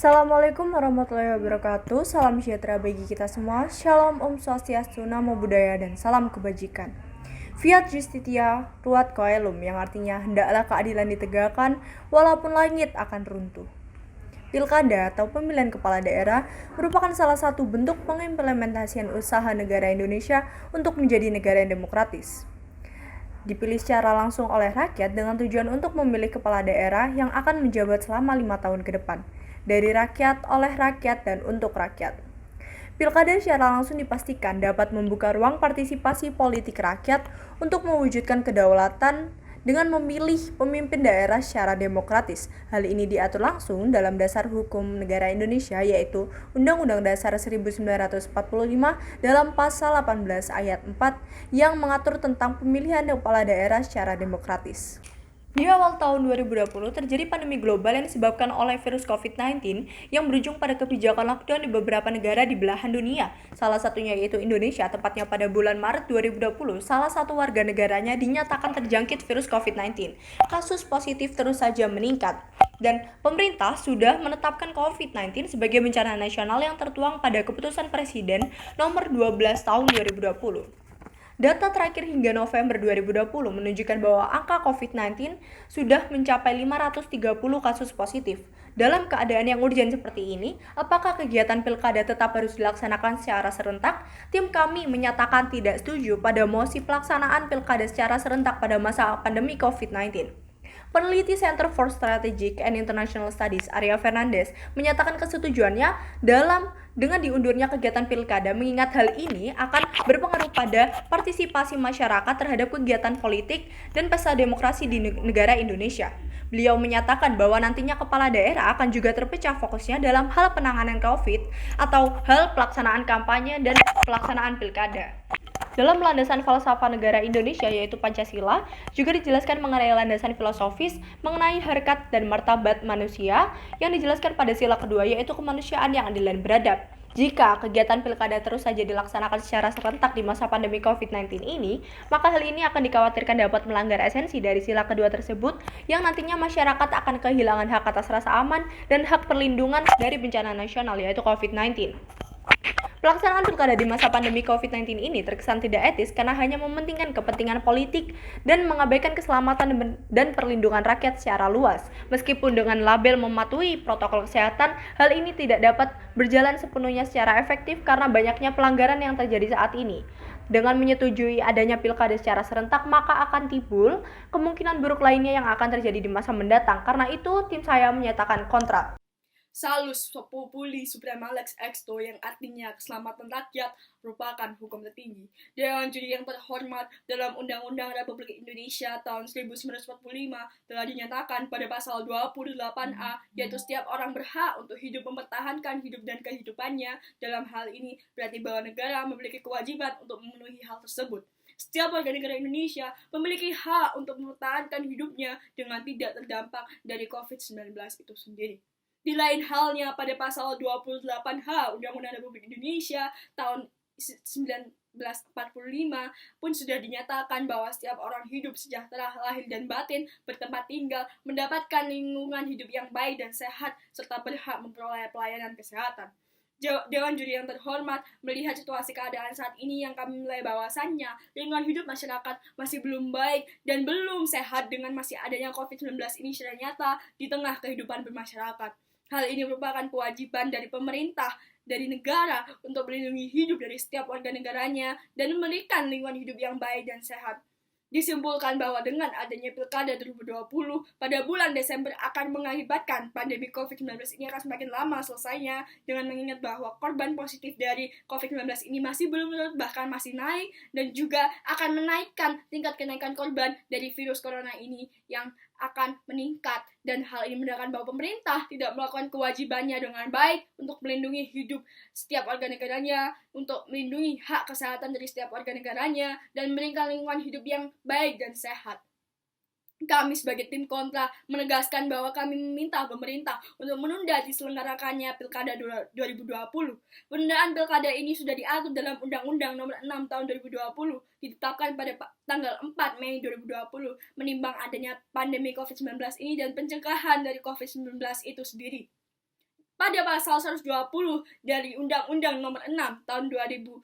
Assalamualaikum warahmatullahi wabarakatuh. Salam sejahtera bagi kita semua. Shalom, Om Swastiastu, Namo Buddhaya, dan salam kebajikan. Fiat Justitia, Ruat Coelum, yang artinya hendaklah keadilan ditegakkan walaupun langit akan runtuh. Pilkada atau pemilihan kepala daerah merupakan salah satu bentuk pengimplementasian usaha negara Indonesia untuk menjadi negara yang demokratis. Dipilih secara langsung oleh rakyat dengan tujuan untuk memilih kepala daerah yang akan menjabat selama 5 tahun ke depan. Dari rakyat, oleh rakyat, dan untuk rakyat. Pilkada secara langsung dipastikan dapat membuka ruang partisipasi politik rakyat untuk mewujudkan kedaulatan dengan memilih pemimpin daerah secara demokratis. Hal ini diatur langsung dalam Dasar Hukum Negara Indonesia, yaitu Undang-Undang Dasar 1945 dalam Pasal 18 Ayat 4 yang mengatur tentang pemilihan kepala daerah secara demokratis. Di awal tahun 2020 terjadi pandemi global yang disebabkan oleh virus COVID-19 yang berujung pada kebijakan lockdown di beberapa negara di belahan dunia. Salah satunya yaitu Indonesia, tepatnya pada bulan Maret 2020, salah satu warga negaranya dinyatakan terjangkit virus COVID-19. Kasus positif terus saja meningkat. Dan pemerintah sudah menetapkan COVID-19 sebagai bencana nasional yang tertuang pada Keputusan Presiden nomor 12 tahun 2020. Data terakhir hingga November 2020 menunjukkan bahwa angka COVID-19 sudah mencapai 530 kasus positif. Dalam keadaan yang urgen seperti ini, apakah kegiatan pilkada tetap harus dilaksanakan secara serentak? Tim kami menyatakan tidak setuju pada mosi pelaksanaan pilkada secara serentak pada masa pandemi COVID-19. Peneliti Center for Strategic and International Studies, Arya Fernandez, menyatakan kesetujuannya dengan diundurnya kegiatan pilkada, mengingat hal ini akan berpengaruh pada partisipasi masyarakat terhadap kegiatan politik dan pesta demokrasi di negara Indonesia. Beliau menyatakan bahwa nantinya kepala daerah akan juga terpecah fokusnya dalam hal penanganan COVID atau hal pelaksanaan kampanye dan pelaksanaan pilkada. Dalam landasan falsafah negara Indonesia yaitu Pancasila, juga dijelaskan mengenai landasan filosofis mengenai harkat dan martabat manusia yang dijelaskan pada sila kedua yaitu kemanusiaan yang adil dan beradab. Jika kegiatan pilkada terus saja dilaksanakan secara serentak di masa pandemi COVID-19 ini, maka hal ini akan dikhawatirkan dapat melanggar esensi dari sila kedua tersebut yang nantinya masyarakat akan kehilangan hak atas rasa aman dan hak perlindungan dari bencana nasional yaitu COVID-19. Pelaksanaan pilkada di masa pandemi COVID-19 ini terkesan tidak etis karena hanya mementingkan kepentingan politik dan mengabaikan keselamatan dan perlindungan rakyat secara luas. Meskipun dengan label mematuhi protokol kesehatan, hal ini tidak dapat berjalan sepenuhnya secara efektif karena banyaknya pelanggaran yang terjadi saat ini. Dengan menyetujui adanya pilkada secara serentak, maka akan timbul kemungkinan buruk lainnya yang akan terjadi di masa mendatang. Karena itu, tim saya menyatakan kontra. Salus populi suprema lex exto yang artinya keselamatan rakyat merupakan hukum tertinggi. Dewan Juri yang terhormat dalam Undang-Undang Republik Indonesia tahun 1945 telah dinyatakan pada pasal 28A yaitu setiap orang berhak untuk hidup mempertahankan hidup dan kehidupannya. Dalam hal ini berarti bahwa negara memiliki kewajiban untuk memenuhi hal tersebut. Setiap warga negara Indonesia memiliki hak untuk mempertahankan hidupnya dengan tidak terdampak dari COVID-19 itu sendiri. Di lain halnya pada pasal 28H Undang-Undang Republik Indonesia tahun 1945 pun sudah dinyatakan bahwa setiap orang hidup sejahtera lahir dan batin, bertempat tinggal, mendapatkan lingkungan hidup yang baik dan sehat, serta berhak memperoleh pelayanan kesehatan. Dewan Juri yang terhormat, melihat situasi keadaan saat ini yang kami nilai bahwasannya lingkungan hidup masyarakat masih belum baik dan belum sehat dengan masih adanya COVID-19 ini secara nyata di tengah kehidupan bermasyarakat. Hal ini merupakan kewajiban dari pemerintah, dari negara untuk melindungi hidup dari setiap warga negaranya dan memberikan lingkungan hidup yang baik dan sehat. Disimpulkan bahwa dengan adanya pilkada 2020 pada bulan Desember akan mengakibatkan pandemi COVID-19 ini akan semakin lama selesainya dengan mengingat bahwa korban positif dari COVID-19 ini masih belum menurun bahkan masih naik dan juga akan menaikkan tingkat kenaikan korban dari virus corona ini yang akan meningkat dan hal ini menandakan bahwa pemerintah tidak melakukan kewajibannya dengan baik untuk melindungi hidup setiap warga negaranya, untuk melindungi hak kesehatan dari setiap warga negaranya dan memberikan lingkungan hidup yang baik dan sehat. Kami sebagai tim kontra menegaskan bahwa kami meminta pemerintah untuk menunda diselenggarakannya Pilkada 2020. Penundaan Pilkada ini sudah diatur dalam Undang-Undang Nomor 6 Tahun 2020, ditetapkan pada tanggal 4 Mei 2020, menimbang adanya pandemi COVID-19 ini dan pencegahan dari COVID-19 itu sendiri. Pada pasal 120 dari Undang-Undang Nomor 6 Tahun 2020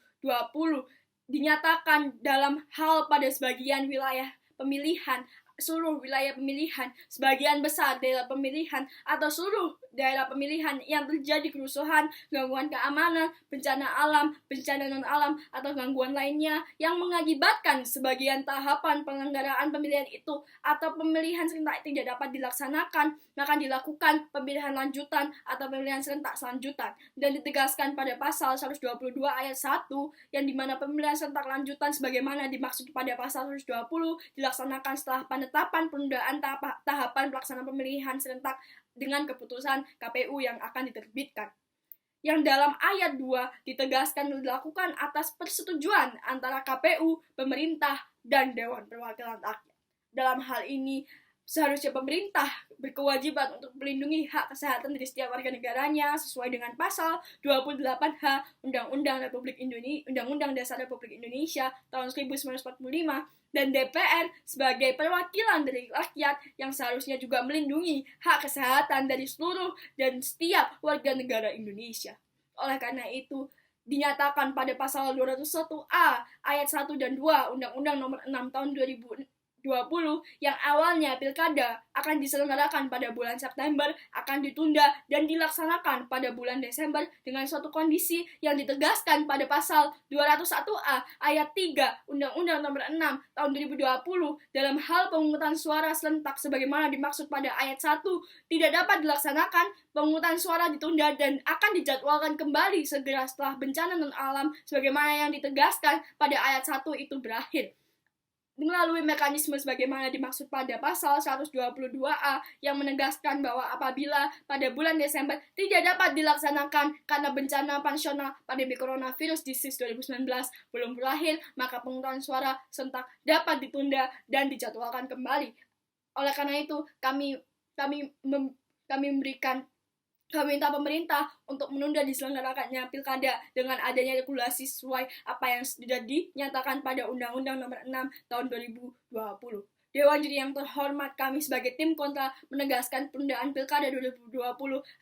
dinyatakan dalam hal pada sebagian wilayah pemilihan, seluruh wilayah pemilihan, sebagian besar daerah pemilihan, atau seluruh daerah pemilihan yang terjadi kerusuhan, gangguan keamanan, bencana alam, bencana non-alam, atau gangguan lainnya yang mengakibatkan sebagian tahapan penyelenggaraan pemilihan itu atau pemilihan serentak tidak dapat dilaksanakan, maka dilakukan pemilihan lanjutan atau pemilihan serentak selanjutan. Dan ditegaskan pada pasal 122 ayat 1 yang dimana pemilihan serentak lanjutan sebagaimana dimaksud pada pasal 120 dilaksanakan setelah penetapan penundaan tahapan pelaksanaan pemilihan serentak dengan keputusan KPU yang akan diterbitkan. Yang dalam ayat 2 ditegaskan dilakukan atas persetujuan antara KPU, pemerintah, dan Dewan Perwakilan Rakyat. Dalam hal ini, seharusnya pemerintah berkewajiban untuk melindungi hak kesehatan dari setiap warga negaranya sesuai dengan pasal 28H Undang-Undang Dasar Republik Indonesia tahun 1945 dan DPR sebagai perwakilan dari rakyat yang seharusnya juga melindungi hak kesehatan dari seluruh dan setiap warga negara Indonesia. Oleh karena itu, dinyatakan pada pasal 201A ayat 1 dan 2 Undang-Undang Nomor 6 Tahun 2020 yang awalnya pilkada akan diselenggarakan pada bulan September akan ditunda dan dilaksanakan pada bulan Desember dengan suatu kondisi yang ditegaskan pada pasal 201A ayat 3 Undang-Undang Nomor 6 Tahun 2020 dalam hal pemungutan suara serentak sebagaimana dimaksud pada ayat 1 tidak dapat dilaksanakan, pemungutan suara ditunda dan akan dijadwalkan kembali segera setelah bencana non-alam sebagaimana yang ditegaskan pada ayat 1 itu berakhir. Melalui mekanisme sebagaimana dimaksud pada pasal 122A yang menegaskan bahwa apabila pada bulan Desember tidak dapat dilaksanakan karena bencana nasional pandemi coronavirus disease 2019 belum berakhir, maka pemungutan suara serentak dapat ditunda dan dijadwalkan kembali. Oleh karena itu, kami minta pemerintah untuk menunda diselenggarakannya pilkada dengan adanya regulasi sesuai apa yang sudah dinyatakan pada Undang-Undang Nomor 6 Tahun 2020. Dewan Juri yang terhormat, kami sebagai tim kontra menegaskan penundaan pilkada 2020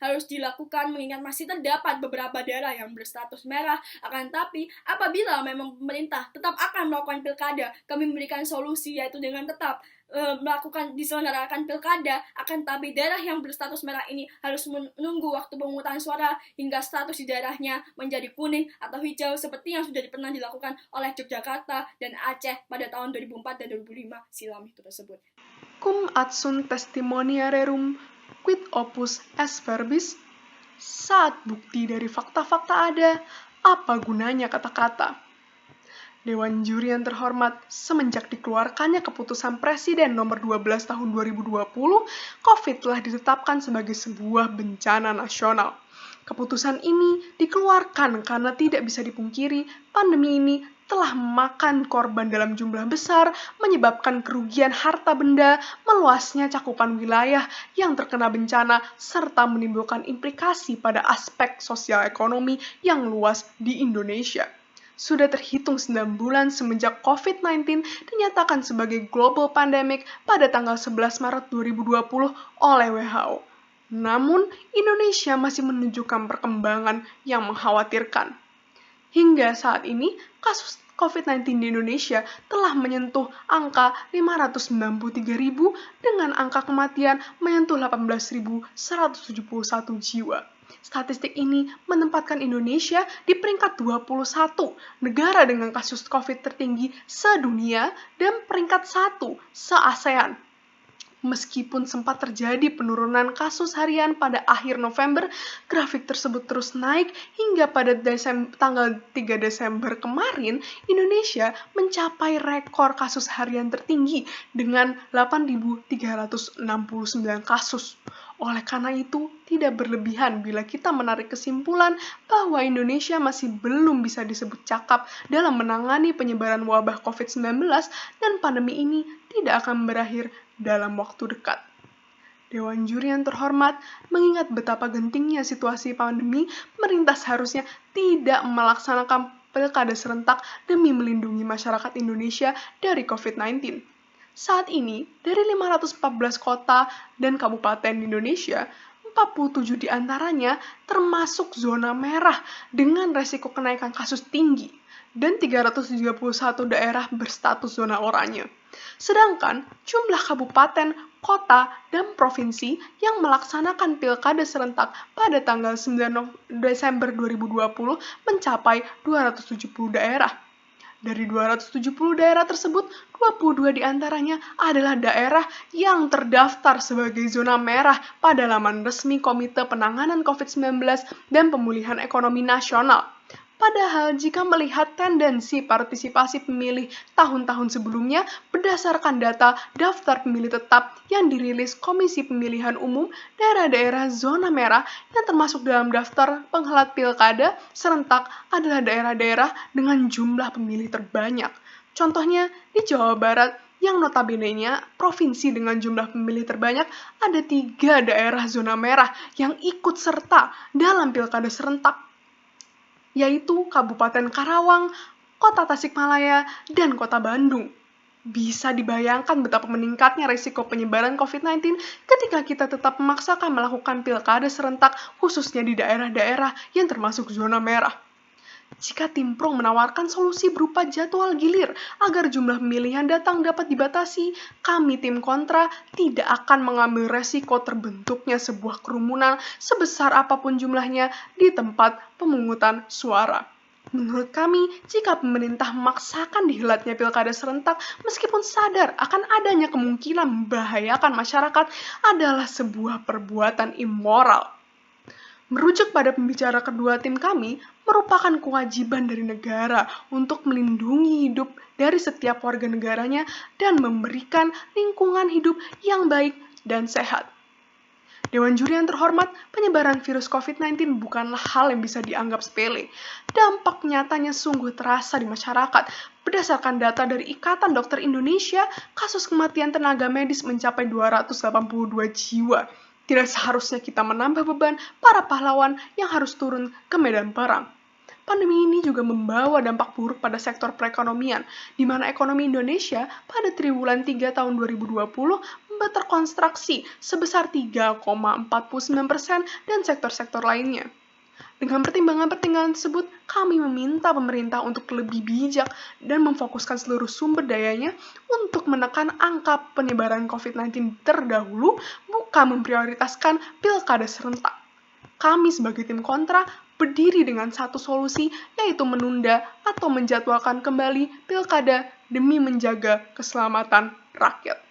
harus dilakukan mengingat masih terdapat beberapa daerah yang berstatus merah. Akan tapi, apabila memang pemerintah tetap akan melakukan pilkada, kami memberikan solusi yaitu dengan tetap melakukan diselenggarakan pilkada, akan tapi daerah yang berstatus merah ini harus menunggu waktu pemungutan suara hingga status di daerahnya menjadi kuning atau hijau seperti yang sudah pernah dilakukan oleh Yogyakarta dan Aceh pada tahun 2004 dan 2005 silam itu tersebut. Cum ad sunt testimonia rerum quid opus est verbis. Saat bukti dari fakta-fakta ada, apa gunanya kata-kata? Dewan Juri yang terhormat, semenjak dikeluarkannya keputusan Presiden nomor 12 tahun 2020, COVID telah ditetapkan sebagai sebuah bencana nasional. Keputusan ini dikeluarkan karena tidak bisa dipungkiri pandemi ini telah memakan korban dalam jumlah besar, menyebabkan kerugian harta benda, meluasnya cakupan wilayah yang terkena bencana, serta menimbulkan implikasi pada aspek sosial ekonomi yang luas di Indonesia. Sudah terhitung 9 bulan semenjak COVID-19 dinyatakan sebagai global pandemic pada tanggal 11 Maret 2020 oleh WHO. Namun, Indonesia masih menunjukkan perkembangan yang mengkhawatirkan. Hingga saat ini, kasus COVID-19 di Indonesia telah menyentuh angka 593.000 dengan angka kematian menyentuh 18.171 jiwa. Statistik ini menempatkan Indonesia di peringkat 21 negara dengan kasus COVID tertinggi sedunia dan peringkat 1 se-ASEAN. Meskipun sempat terjadi penurunan kasus harian pada akhir November, grafik tersebut terus naik hingga pada tanggal 3 Desember kemarin, Indonesia mencapai rekor kasus harian tertinggi dengan 8.369 kasus. Oleh karena itu, tidak berlebihan bila kita menarik kesimpulan bahwa Indonesia masih belum bisa disebut cakap dalam menangani penyebaran wabah COVID-19 dan pandemi ini tidak akan berakhir dalam waktu dekat. Dewan Juri yang terhormat, mengingat betapa gentingnya situasi pandemi, pemerintah seharusnya tidak melaksanakan pilkada serentak demi melindungi masyarakat Indonesia dari COVID-19. Saat ini, dari 514 kota dan kabupaten di Indonesia, 47 diantaranya termasuk zona merah dengan resiko kenaikan kasus tinggi, dan 331 daerah berstatus zona oranye. Sedangkan jumlah kabupaten, kota, dan provinsi yang melaksanakan pilkada serentak pada tanggal 9 Desember 2020 mencapai 270 daerah. Dari 270 daerah tersebut, 22 diantaranya adalah daerah yang terdaftar sebagai zona merah pada laman resmi Komite Penanganan COVID-19 dan Pemulihan Ekonomi Nasional. Padahal jika melihat tendensi partisipasi pemilih tahun-tahun sebelumnya berdasarkan data daftar pemilih tetap yang dirilis Komisi Pemilihan Umum, daerah-daerah zona merah yang termasuk dalam daftar penghelat pilkada serentak adalah daerah-daerah dengan jumlah pemilih terbanyak. Contohnya di Jawa Barat yang notabene-nya provinsi dengan jumlah pemilih terbanyak, ada 3 daerah zona merah yang ikut serta dalam pilkada serentak, yaitu Kabupaten Karawang, Kota Tasikmalaya, dan Kota Bandung. Bisa dibayangkan betapa meningkatnya risiko penyebaran COVID-19 ketika kita tetap memaksakan melakukan pilkada serentak, khususnya di daerah-daerah yang termasuk zona merah. Jika Tim Pro menawarkan solusi berupa jadwal gilir agar jumlah pemilih yang datang dapat dibatasi, kami Tim Kontra tidak akan mengambil resiko terbentuknya sebuah kerumunan sebesar apapun jumlahnya di tempat pemungutan suara. Menurut kami, jika pemerintah memaksakan dihelatnya pilkada serentak meskipun sadar akan adanya kemungkinan membahayakan masyarakat adalah sebuah perbuatan immoral. Merujuk pada pembicara kedua tim kami, merupakan kewajiban dari negara untuk melindungi hidup dari setiap warga negaranya dan memberikan lingkungan hidup yang baik dan sehat. Dewan Juri yang terhormat, penyebaran virus COVID-19 bukanlah hal yang bisa dianggap sepele. Dampak nyatanya sungguh terasa di masyarakat. Berdasarkan data dari Ikatan Dokter Indonesia, kasus kematian tenaga medis mencapai 282 jiwa. Tidak seharusnya kita menambah beban para pahlawan yang harus turun ke medan perang. Pandemi ini juga membawa dampak buruk pada sektor perekonomian, di mana ekonomi Indonesia pada triwulan 3 tahun 2020 terkontraksi sebesar 3,49% dan sektor-sektor lainnya. Dengan pertimbangan-pertimbangan tersebut, kami meminta pemerintah untuk lebih bijak dan memfokuskan seluruh sumber dayanya untuk menekan angka penyebaran COVID-19 terdahulu, bukan memprioritaskan pilkada serentak. Kami sebagai tim kontra berdiri dengan satu solusi, yaitu menunda atau menjadwalkan kembali pilkada demi menjaga keselamatan rakyat.